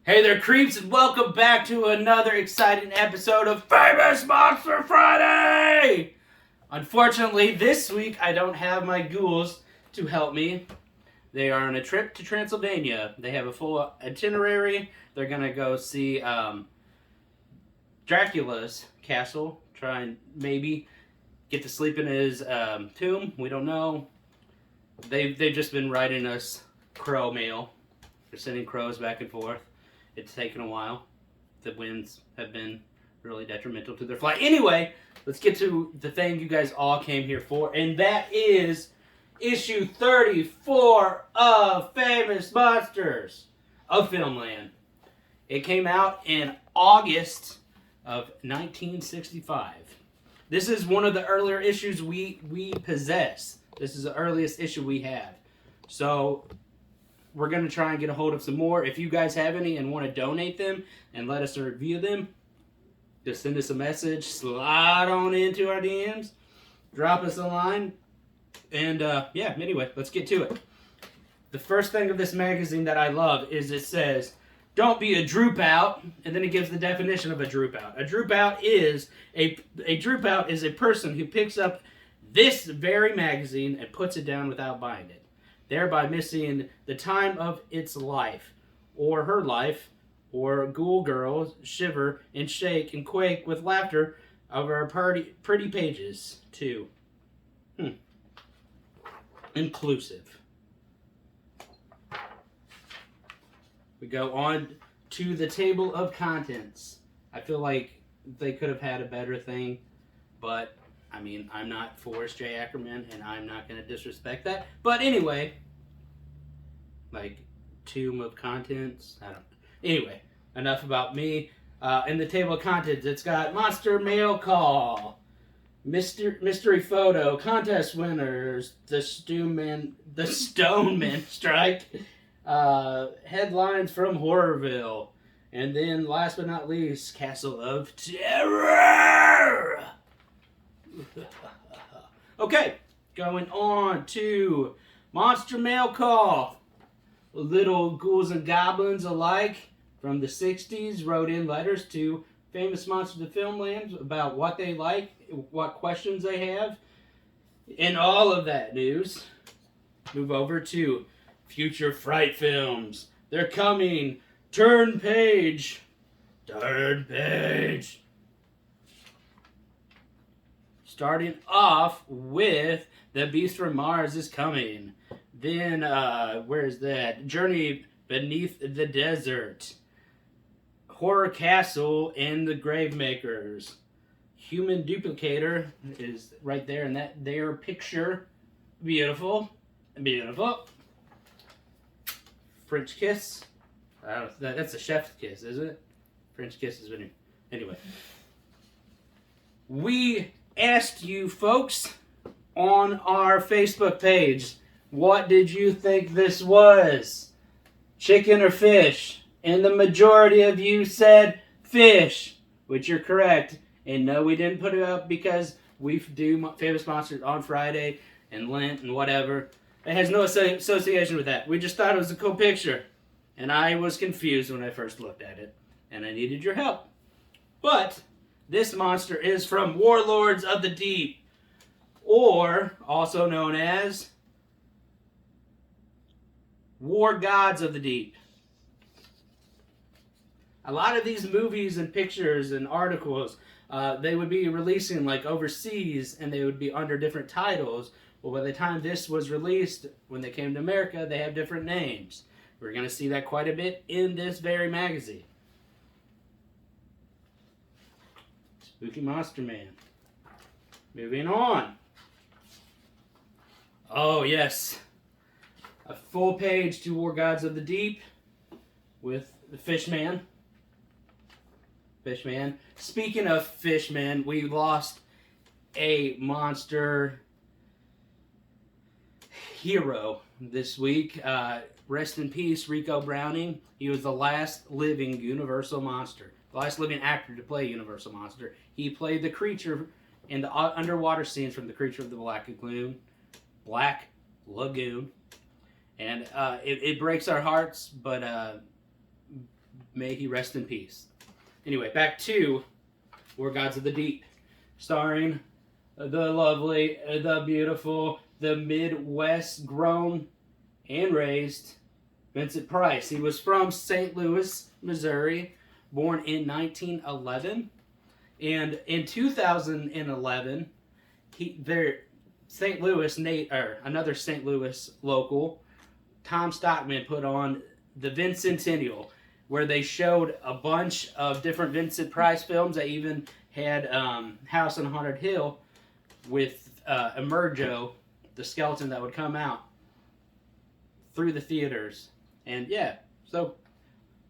Hey there, creeps, and welcome back to another exciting episode of Famous Monster Friday! Unfortunately, this week I don't have my ghouls to help me. They are on a trip to Transylvania. They have a full itinerary. They're going to go see Dracula's castle, try and maybe get to sleep in his tomb. We don't know. They've just been writing us crow mail. They're sending crows back and forth. It's taken a while. The winds have been really detrimental to their flight. Anyway, let's get to the thing you guys all came here for, and that is issue 34 of Famous Monsters of Filmland. It came out in August of 1965. This is one of the earlier issues we possess. This is the earliest issue we have. So we're going to try and get a hold of some more. If you guys have any and want to donate them and let us review them, just send us a message, slide on into our DMs, drop us a line, and anyway, let's get to it. The first thing of this magazine that I love is it says, "Don't be a droop out," and then it gives the definition of a droop out. A droop out is a person who picks up this very magazine and puts it down without buying it, thereby missing the time of its life, or her life, or ghoul girls shiver and shake and quake with laughter over our pretty pages, too. Inclusive. We go on to the table of contents. I feel like they could have had a better thing, but I mean, I'm not Forrest J. Ackerman, and I'm not going to disrespect that. But anyway, like, tomb of contents, I don't. Anyway, enough about me. In the table of contents, it's got Monster Mail Call, Mystery Photo, Contest Winners, the Stoneman Strike, headlines from Horrorville, and then last but not least, Castle of Terror. Okay, going on to Monster Mail Call. Little ghouls and goblins alike from the 60s wrote in letters to Famous Monsters of Filmland about what they like, what questions they have. In all of that news, move over to Future Fright Films. They're coming. Turn page. Turn page. Starting off with The Beast from Mars is Coming. Then, where's that? Journey Beneath the Desert. Horror Castle and the Gravemakers. Human Duplicator is right there in that their picture. Beautiful. Beautiful. French Kiss. That's a chef's kiss, isn't it? French Kiss is when anyway. We asked you folks on our Facebook page, what did you think this was? Chicken or fish? And the majority of you said fish, which you're correct. And no, we didn't put it up because we do Famous Monsters on Friday and Lent and whatever. It has no association with that. We just thought it was a cool picture. And I was confused when I first looked at it. And I needed your help. But this monster is from Warlords of the Deep, or also known as War Gods of the Deep. A lot of these movies and pictures and articles, they would be releasing like overseas, and they would be under different titles. Well, by the time this was released, when they came to America, they have different names. We're going to see that quite a bit in this very magazine. Spooky Monster Man. Moving on. Oh, yes. A full page to War Gods of the Deep with the Fishman. Fishman. Speaking of Fishman, we lost a monster hero this week. Rest in peace, Ricou Browning. He was the last living Universal Monster. The last living actor to play Universal Monster. He played the creature in the underwater scenes from The Creature of the Black Lagoon. And it breaks our hearts, but May he rest in peace. Anyway, back to War Gods of the Deep, starring the lovely, the beautiful, the Midwest grown and raised Vincent Price. He was from St. Louis, Missouri, born in 1911. And in 2011, St. Louis, another St. Louis local, Tom Stockman, put on the Vincentennial, where they showed a bunch of different Vincent Price films. They even had House on Haunted Hill with Emergo, the skeleton that would come out through the theaters. And yeah, so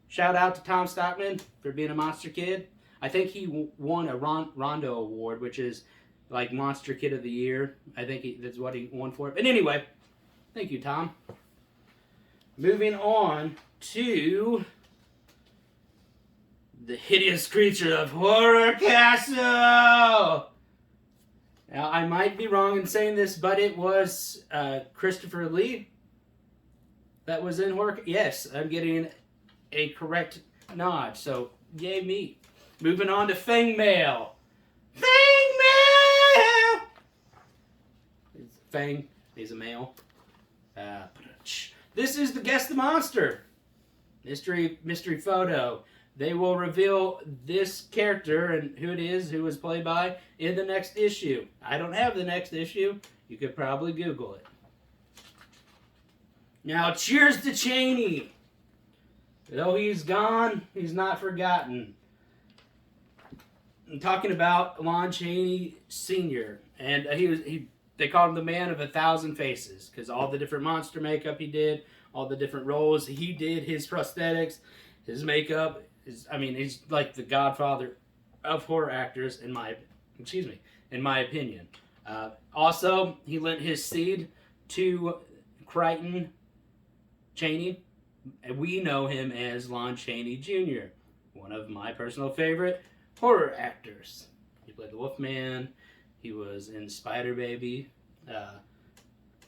shout out to Tom Stockman for being a monster kid. I think he won a Rondo Award, which is like Monster Kid of the Year. I think that's what he won for it. But anyway, thank you, Tom. Moving on to the hideous creature of Horror Castle. Now, I might be wrong in saying this, but it was Christopher Lee that was in Horror. Yes, I'm getting a correct nod. So, yay me. Moving on to Fang Mail. Fang Mail! Fang, he's a male. This is the Guess the Monster mystery photo. They will reveal this character and who it is, who was played by, in the next issue. I don't have the next issue. You could probably Google it. Now, cheers to Chaney. Though he's gone, he's not forgotten. I'm talking about Lon Chaney Sr. And they called him the man of 1,000 faces, because all the different monster makeup he did, all the different roles he did, his prosthetics, his makeup. He's like the godfather of horror actors, in my opinion. Also, he lent his seed to Crichton Chaney, and we know him as Lon Chaney Jr., one of my personal favorite horror actors. He played the Wolfman. He was in Spider Baby.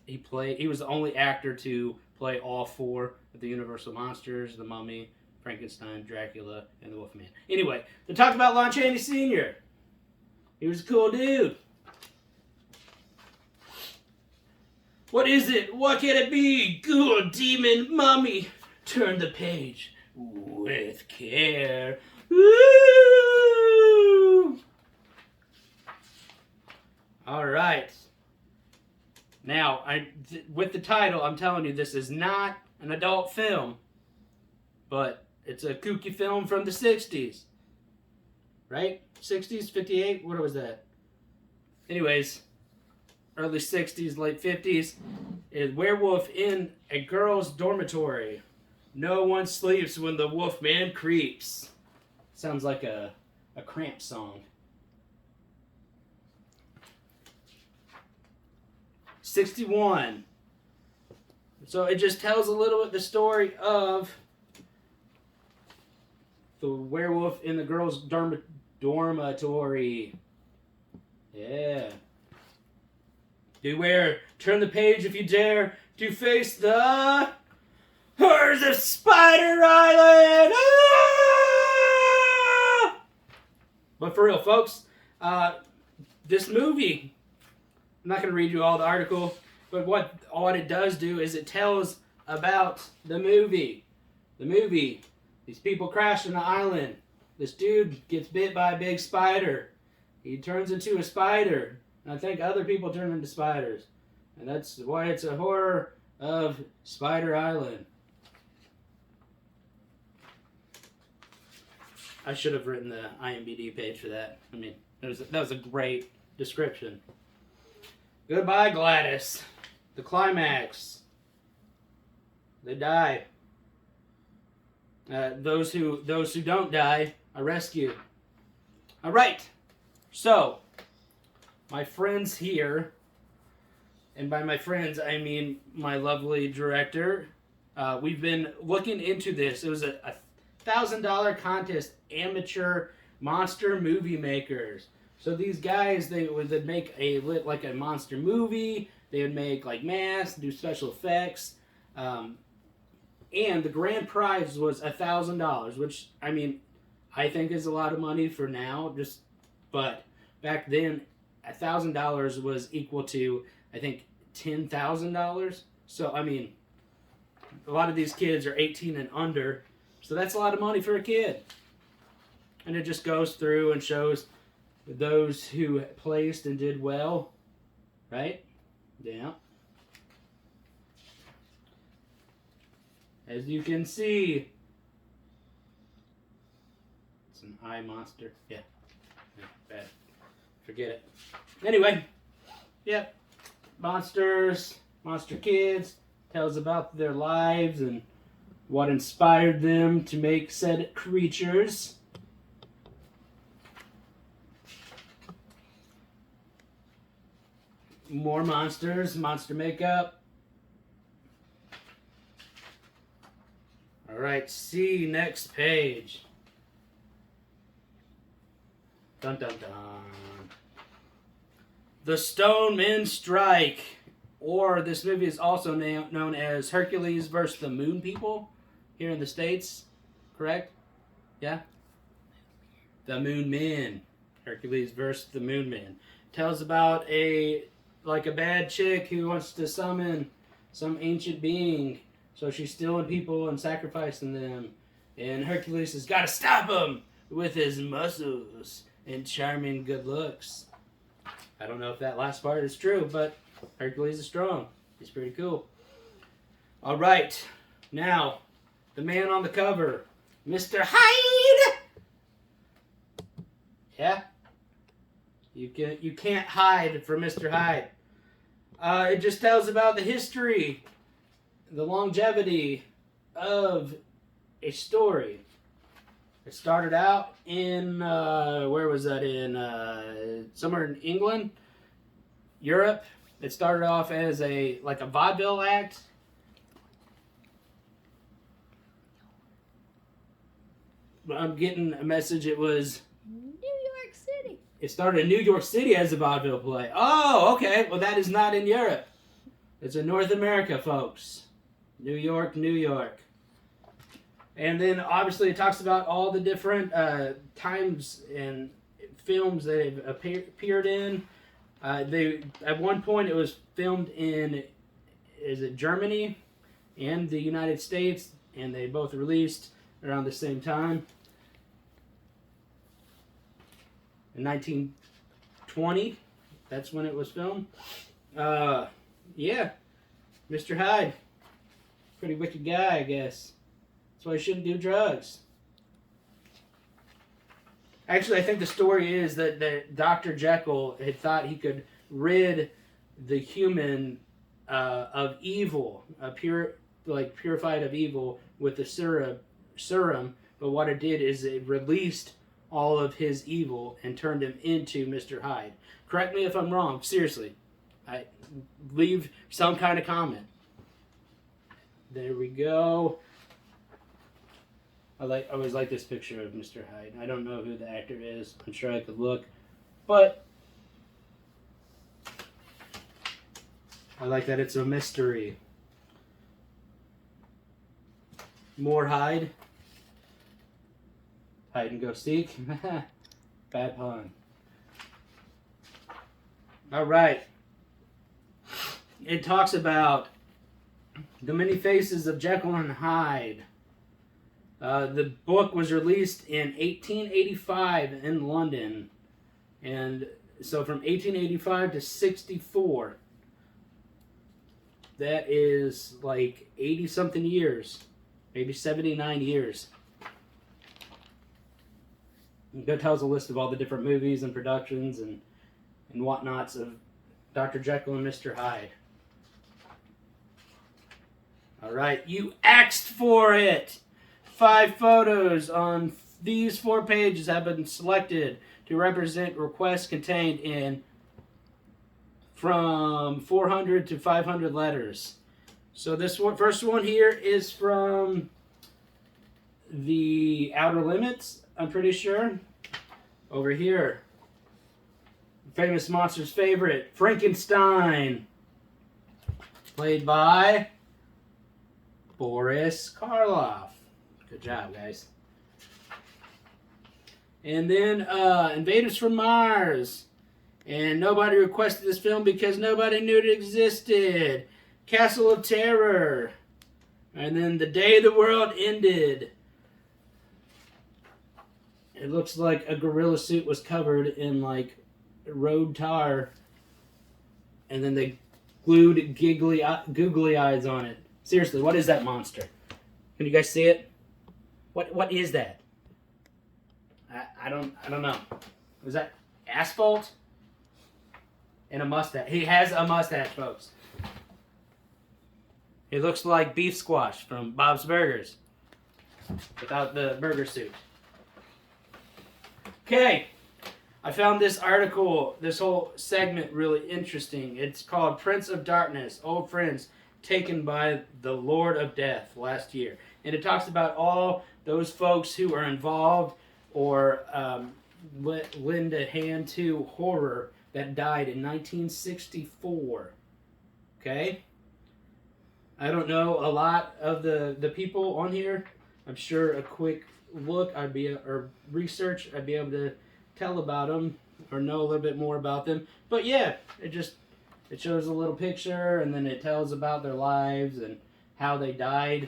He was the only actor to play all 4 of the Universal monsters: the Mummy, Frankenstein, Dracula, and the Wolfman. Anyway, to talk about Lon Chaney Sr. He was a cool dude. What is it? What can it be? Ghoul, demon, mummy. Turn the page with care. Woo! All right. Now, with the title, I'm telling you, this is not an adult film, but it's a kooky film from the 60s. Right? 60s, 58? What was that? Anyways, early 60s, late 50s, is werewolf in a girl's dormitory. No one sleeps when the Wolfman creeps. Sounds like a Cramp song. 61. So it just tells a little bit the story of the werewolf in the girl's dormitory. Yeah. Beware, turn the page if you dare to face the horrors of Spider Island! Ah! But for real, folks, this movie, I'm not going to read you all the article, but what it does do is it tells about the movie. The movie, these people crash on the island. This dude gets bit by a big spider. He turns into a spider. And I think other people turn into spiders. And that's why it's a horror of Spider Island. I should have written the IMDb page for that. I mean, that was a great description. Goodbye, Gladys. The climax. They die. Those who don't die are rescued. All right. So, my friends here, and by my friends I mean my lovely director, we've been looking into this. It was a $1,000 contest, amateur monster movie makers. So these guys, they would make a monster movie. They would make like masks, do special effects, And the grand prize was $1,000, which, I mean, I think is a lot of money for now. But back then, $1,000 was equal to, I think, $10,000. So, I mean, a lot of these kids are 18 and under. So that's a lot of money for a kid. And it just goes through and shows those who placed and did well. Right? Yeah. As you can see, it's an eye monster. Yeah. Bad. Forget it. Anyway, yep. Monsters, monster kids, tells about their lives and what inspired them to make said creatures. More monsters, monster makeup. Alright, see next page. Dun dun dun. The Stone Men Strike. Or this movie is also known as Hercules vs. the Moon People here in the States. Correct? Yeah? The Moon Men. Hercules vs. the Moon Men. Tells about a bad chick who wants to summon some ancient being. So she's stealing people and sacrificing them. And Hercules has got to stop him with his muscles and charming good looks. I don't know if that last part is true, but Hercules is strong. He's pretty cool. All right. Now, the man on the cover, Mr. Hyde. Yeah? You can't hide from Mr. Hyde. It just tells about the history, the longevity of a story. It started out in, where was that in? Somewhere in England, Europe. It started off as a vaudeville act. I'm getting a message. It was New York City. It started in New York City as a vaudeville play. Oh, okay. Well, that is not in Europe. It's in North America, folks. New York, New York. And then, obviously, it talks about all the different times and films that they've appeared in. At one point, it was filmed in, Germany and the United States, and they both released around the same time. In 1920, that's when it was filmed. Yeah, Mr. Hyde, pretty wicked guy, I guess. That's why he shouldn't do drugs. Actually, I think the story is that Dr. Jekyll had thought he could rid the human of evil, purified of evil with the serum, but what it did is it released all of his evil and turned him into Mr. Hyde. Correct me if I'm wrong, seriously. Leave some kind of comment. There we go. I always like this picture of Mr. Hyde. I don't know who the actor is. I'm sure I could look. But I like that it's a mystery. More Hyde. Hide and go seek. Bad pun. Alright. It talks about the many faces of Jekyll and Hyde. The book was released in 1885 in London. And so from 1885 to 64, that is like 80-something years. Maybe 79 years. It tells a list of all the different movies and productions and whatnots of Dr. Jekyll and Mr. Hyde. Alright, you asked for it! 5 photos on these 4 pages have been selected to represent requests contained in from 400 to 500 letters. So this first one here is from the Outer Limits, I'm pretty sure. Over here, Famous Monsters' favorite, Frankenstein, played by Boris Karloff. Good job, guys. And then Invaders from Mars. And nobody requested this film because nobody knew it existed. Castle of Terror. And then The Day the World Ended. It looks like a gorilla suit was covered in like road tar. And then they glued googly eyes on it. Seriously, what is that monster? Can you guys see it? What is that? I don't know. Was that asphalt? And a mustache. He has a mustache, folks. He looks like beef squash from Bob's Burgers. Without the burger suit. Okay. I found this article, this whole segment really interesting. It's called Prince of Darkness, Old Friends Taken by the Lord of Death last year. And it talks about all those folks who are involved or lend a hand to horror that died in 1964. Okay? I don't know a lot of the people on here. I'm sure a quick look or research I'd be able to tell about them or know a little bit more about them. But yeah, it shows a little picture and then it tells about their lives and how they died.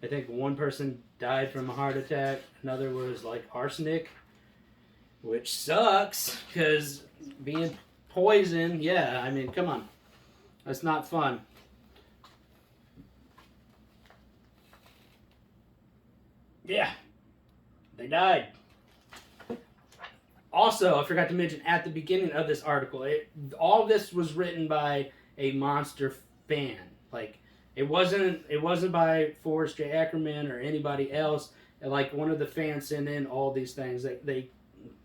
I think one person died from a heart attack. Another was like arsenic, which sucks because being poisoned, yeah, I mean, come on. That's not fun. Yeah, they died. Also, I forgot to mention at the beginning of this article, all this was written by a monster fan. Like, it wasn't by Forrest J. Ackerman or anybody else. Like, one of the fans sent in all these things. They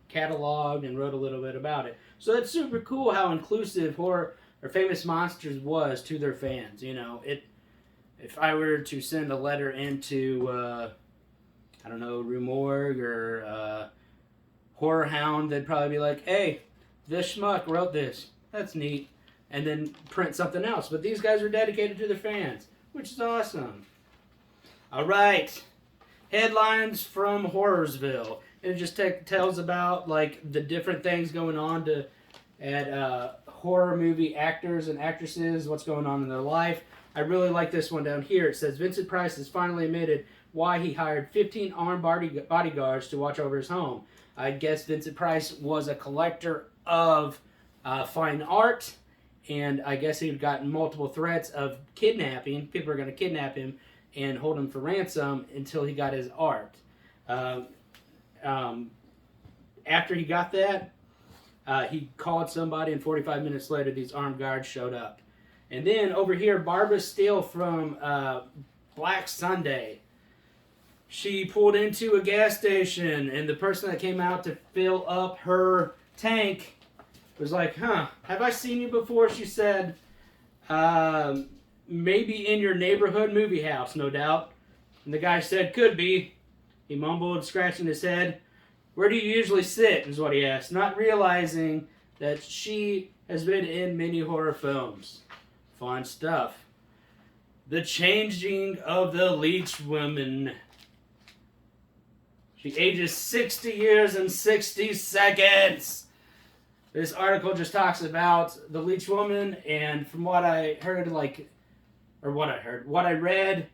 cataloged and wrote a little bit about it. So it's super cool how inclusive horror or Famous Monsters was to their fans. You know, if I were to send a letter into, I don't know, Rue Morgue or Horror Hound, they'd probably be like, hey, this schmuck wrote this. That's neat. And then print something else. But these guys are dedicated to their fans, which is awesome. All right. Headlines from Horrorsville. It just tells about like the different things going on at horror movie actors and actresses, what's going on in their life. I really like this one down here. It says Vincent Price has finally admitted why he hired 15 armed bodyguards to watch over his home. I guess Vincent Price was a collector of fine art, and I guess he'd gotten multiple threats of kidnapping. People are going to kidnap him and hold him for ransom until he got his art. After he got that, he called somebody, and 45 minutes later, these armed guards showed up. And then over here, Barbara Steele from Black Sunday. She pulled into a gas station, and the person that came out to fill up her tank was like, have I seen you before? She said, maybe in your neighborhood movie house, no doubt. And the guy said, could be. He mumbled, scratching his head. Where do you usually sit, is what he asked, not realizing that she has been in many horror films. Fun stuff. The Changing of the Leech Woman. She ages 60 years and 60 seconds. This article just talks about the Leech Woman, and from what I heard, what I read,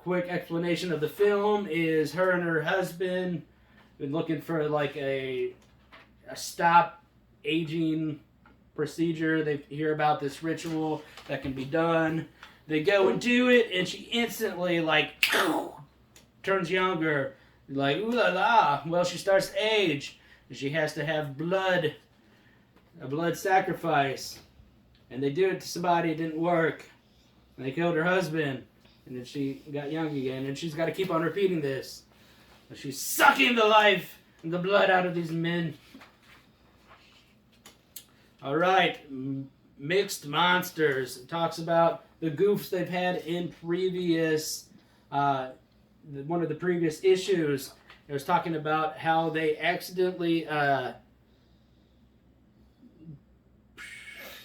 quick explanation of the film is her and her husband been looking for like a stop aging procedure. They hear about this ritual that can be done. They go and do it, and she instantly like turns younger. Like, ooh la la. Well, she starts to age. She has to have blood. A blood sacrifice. And they do it to somebody. It didn't work. And they killed her husband. And then she got young again. And she's got to keep on repeating this. She's sucking the life and the blood out of these men. Alright. Mixed Monsters. It talks about the goofs they've had in previous... one of the previous issues, it was talking about how they accidentally,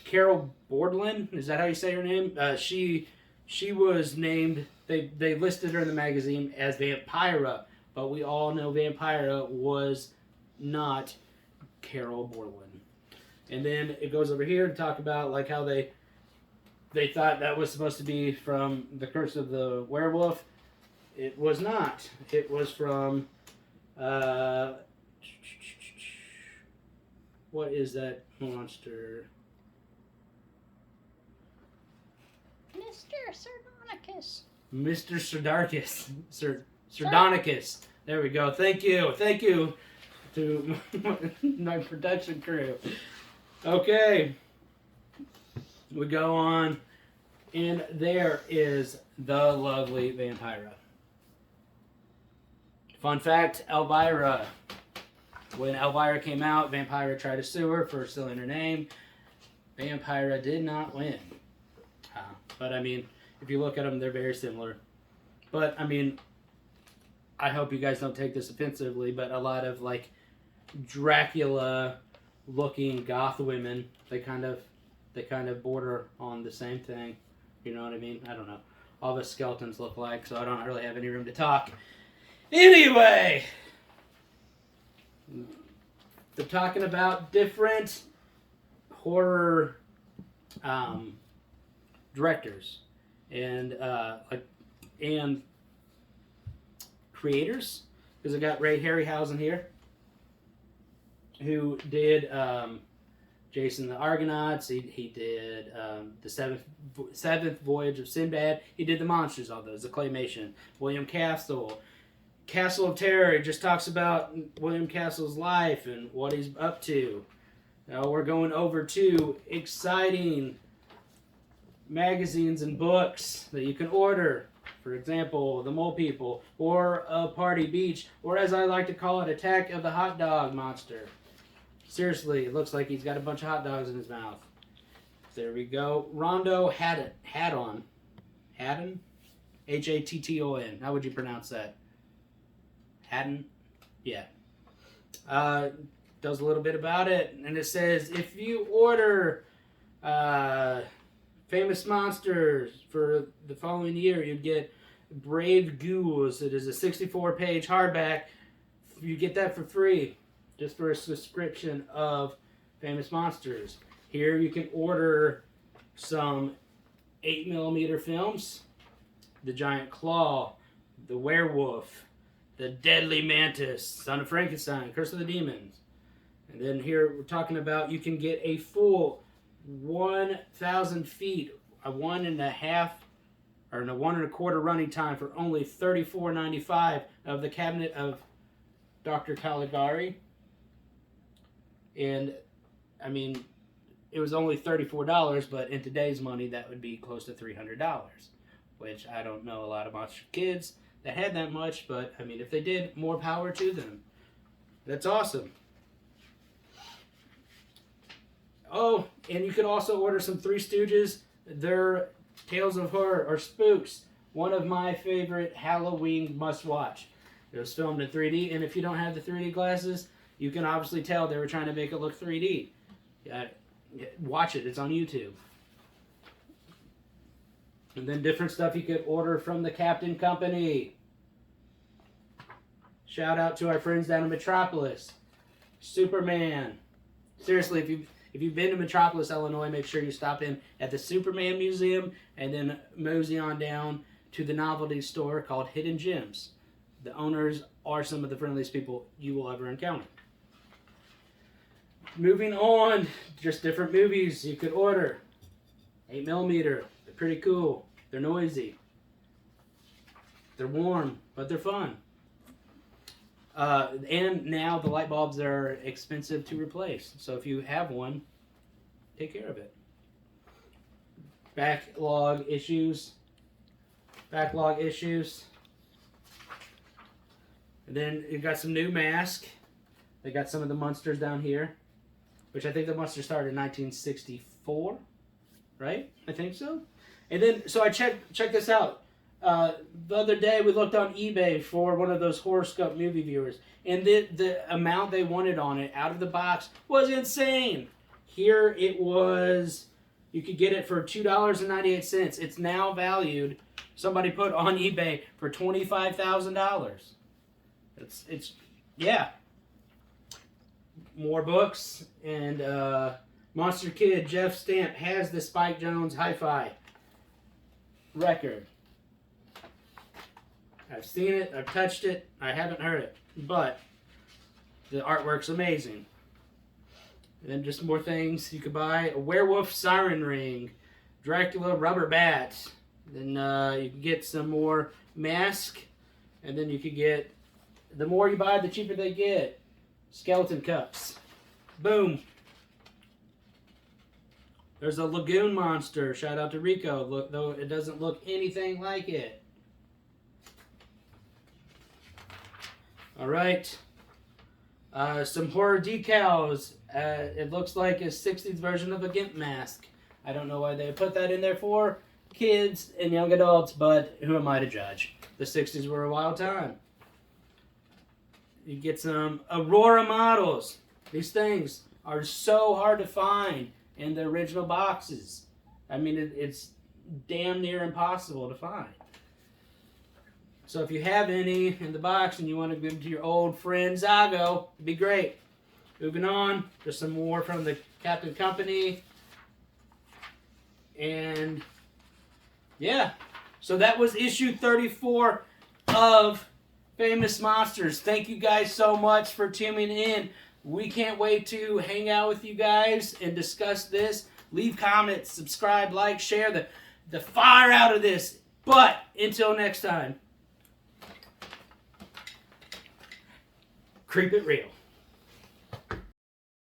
Carol Bordlin, is that how you say her name? She she was named, they listed her in the magazine as Vampira, but we all know Vampira was not Carol Borland. And then it goes over here to talk about like how they thought that was supposed to be from The Curse of the Werewolf. It was not. It was from what is that monster? Mr. Sardonicus. Mr. Sardarcus. Sardonicus. There we go. Thank you. Thank you to my production crew. Okay. We go on. And there is the lovely Vampira. Fun fact, Elvira. When Elvira came out, Vampira tried to sue her for stealing her name. Vampira did not win. But I mean, if you look at them, they're very similar. But I mean, I hope you guys don't take this offensively, but a lot of like Dracula-looking goth women, they kind of border on the same thing. You know what I mean? I don't know. All the skeletons look like, so I don't really have any room to talk. Anyway, they're talking about different horror directors and creators, because I got Ray Harryhausen here, who did Jason the Argonauts. He did the seventh Voyage of Sinbad. He did the monsters, all those, the claymation. William Castle, Castle of Terror. It just talks about William Castle's life and what he's up to. Now we're going over to exciting magazines and books that you can order. For example, The Mole People, or Party Beach, or as I like to call it, Attack of the Hot Dog Monster. Seriously, it looks like he's got a bunch of hot dogs in his mouth. There we go. Rondo Hatton. Hatton? Hatton? How would you pronounce that? Hatton? Yeah. Does a little bit about it, and it says, if you order Famous Monsters for the following year, you'd get Brave Ghouls. It is a 64-page hardback. You get that for free, just for a subscription of Famous Monsters. Here you can order some 8mm films, The Giant Claw, The Werewolf, The Deadly Mantis, Son of Frankenstein, Curse of the Demons. And then here we're talking about you can get a full 1,000 feet, a 1.5 or a 1.25 running time for only $34.95 of the Cabinet of Dr. Caligari. And I mean, it was only $34, but in today's money that would be close to $300, which I don't know a lot of monster kids that had that much, but I mean, if they did, more power to them. That's awesome. Oh, and you can also order some Three Stooges. Their Tales of Horror or Spooks. One of my favorite Halloween must-watch. It was filmed in 3D, and if you don't have the 3D glasses, you can obviously tell they were trying to make it look 3D. Watch it. It's on YouTube. And then different stuff you could order from the Captain Company. Shout out to our friends down in Metropolis. Superman. Seriously, if you've been to Metropolis, Illinois, make sure you stop in at the Superman Museum and then mosey on down to the novelty store called Hidden Gems. The owners are some of the friendliest people you will ever encounter. Moving on, just different movies you could order. 8mm, they're pretty cool. They're noisy. They're warm, but they're fun. And now the light bulbs are expensive to replace. So if you have one, take care of it. Backlog issues. And then you got some new masks. They got some of the monsters down here, which I think the monsters started in 1964, right? I think so. And then, so I checked this out. The other day we looked on eBay for one of those horoscope movie viewers, and the amount they wanted on it out of the box was insane. Here it was, You could get it for $2.98. It's now valued, somebody put on eBay, for $25,000. It's yeah. More books, and Monster Kid Jeff Stamp has the Spike Jonze Hi-Fi record. I've seen it, I've touched it, I haven't heard it, but the artwork's amazing. And then just more things you could buy: a werewolf siren ring, Dracula rubber bat. Then you can get some more mask, and then you could get, the more you buy, the cheaper they get, skeleton cups. Boom. There's a lagoon monster. Shout out to Ricou, look, though it doesn't look anything like it. All right. Some horror decals. It looks like a 60s version of a GIMP mask. I don't know why they put that in there for kids and young adults, but who am I to judge? The 60s were a wild time. You get some Aurora models. These things are so hard to find in the original boxes. I mean, it's damn near impossible to find. So if you have any in the box and you want to give them to your old friend Zaago, it'd be great. Moving on, there's some more from the Captain Company. And yeah, so that was issue 34 of Famous Monsters. Thank you guys so much for tuning in. We can't wait to hang out with you guys and discuss this. Leave comments, subscribe, like, share the fire out of this. But until next time, creep it real.